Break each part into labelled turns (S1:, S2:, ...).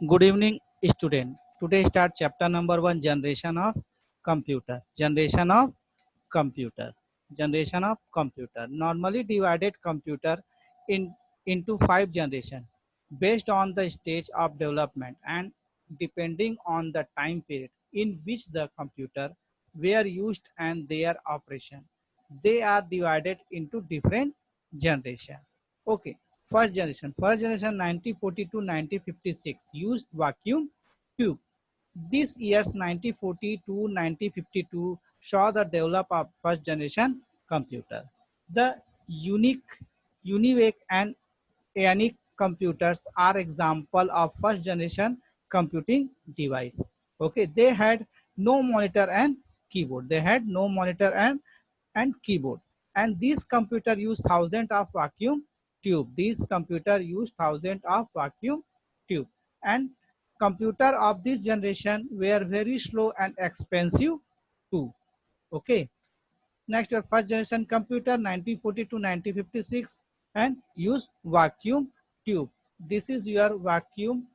S1: Good evening, student. Today start chapter number 1, generation of computer. Generation of computer. Generation of computer. Normally divided computer in into 5 generations based on the stage of development and depending on the time period in which the computer were used and their operation. They are divided into different generation. Okay. First generation 1940 to 1956 used vacuum tube. This year's 1940 to 1952 saw the develop of first generation computer. The UNIVAC and ENIAC computers are example of first generation computing device. Okay, they had no monitor and keyboard. They had no monitor and keyboard. And this computer used thousands of vacuum tube. This computer used thousands of vacuum tube. And computer of this generation were very slow and expensive too. Okay. Next, your first generation computer 1940 to 1956 and use vacuum tube. This is your vacuum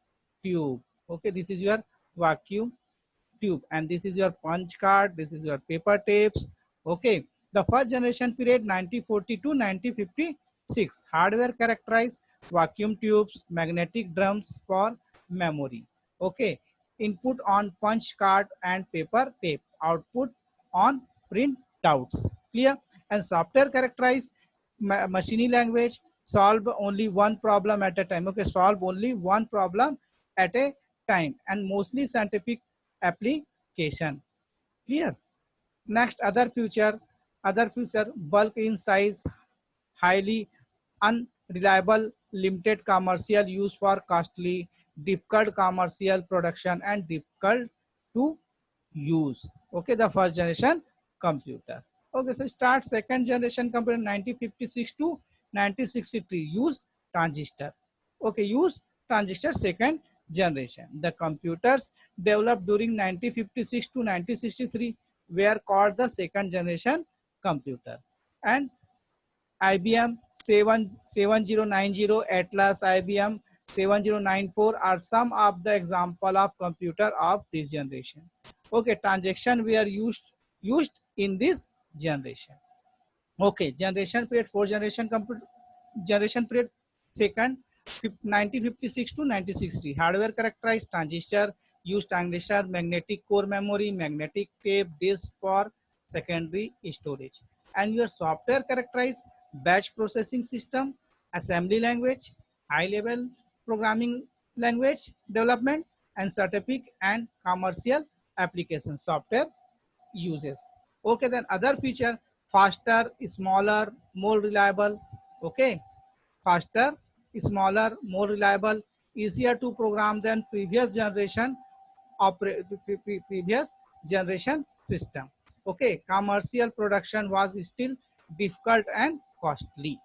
S1: tube. Okay, this is your vacuum tube and this is your punch card, this is your paper tapes. Okay, the first generation period 1940 to 1956 hardware characterized vacuum tubes, magnetic drums for memory. Okay, input on punch card and paper tape, output on printouts. Clear? And software characterized machine language, solve only one problem at a time. Okay, solve only one problem at a time and mostly scientific application. Clear? Next, other feature bulk in size, highly unreliable, limited commercial use for costly, difficult commercial production and difficult to use. Okay, the first generation computer. Okay, so start second generation computer 1956 to 1963. Use transistor. Okay, use transistor second generation. The computers developed during 1956 to 1963 were called the second generation computer. And IBM 7090, Atlas, IBM 7094 are some of the example of computer of this generation. Okay, transaction were used in this generation. Okay, generation period, fourth generation computer, generation period second 1956 to 1960. Hardware characterized transistor, used transistor, magnetic core memory, magnetic tape, disk for secondary storage. And your software characterized batch processing system, assembly language, high level programming language development, and scientific and commercial application software uses. Okay, then other feature, faster, smaller, more reliable. Okay, faster, smaller, more reliable, easier to program than previous generation system. Okay, commercial production was still difficult and costly.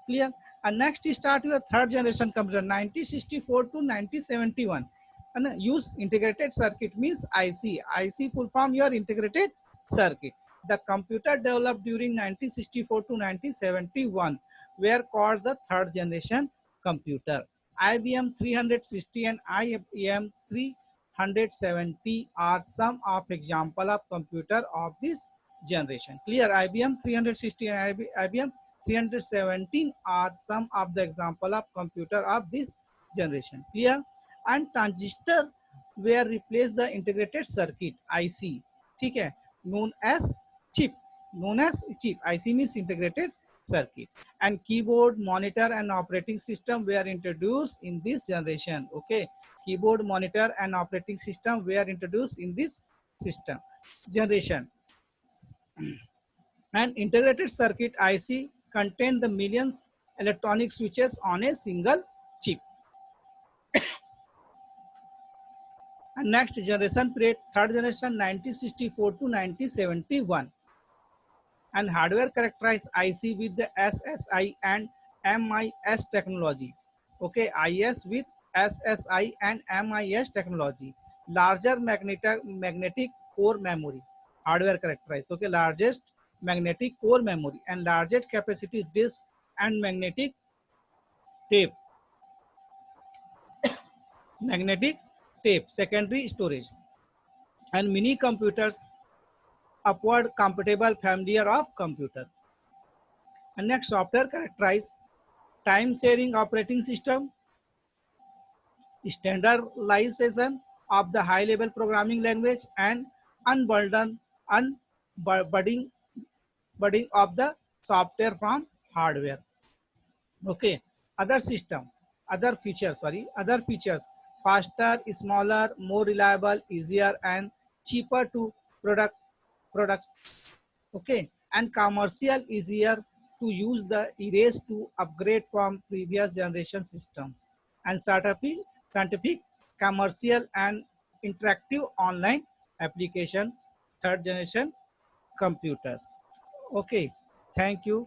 S1: Clear? And next start your third generation computer 1964 to 1971 and use integrated circuit means IC full form your integrated circuit. The computer developed during 1964 to 1971 were called the third generation computer. IBM 360 and IBM 370 are some of example of computer of this generation. Clear? IBM 360 and IBM 317 are some of the example of computer of this generation. Clear? And transistor where replace the integrated circuit IC. ठीक है, known as chip. Known as chip. IC means integrated circuit. And keyboard, monitor, and operating system were introduced in this generation. Okay, keyboard, monitor, and operating system were introduced in this system generation. An integrated circuit IC contain the millions electronic switches on a single chip. And next generation period, third generation 1964 to 1971. And hardware characterized IC with the SSI and MIS technologies. Okay, IS with SSI and MIS technology. Larger magnetic core memory. Hardware characterized. Okay, largest magnetic core memory and largest capacity disk and magnetic tape. magnetic tape, secondary storage, and mini computers, upward compatible familiar of computer. And next, software characterize time sharing operating system, standardization of the high level programming language, and unburdening of the software from hardware. Okay, other system, other features, faster, smaller, more reliable, easier, and cheaper to product products. Okay, and commercial, easier to use, the erase to upgrade from previous generation systems, and scientific, commercial, and interactive online application, third generation computers. Okay, thank you.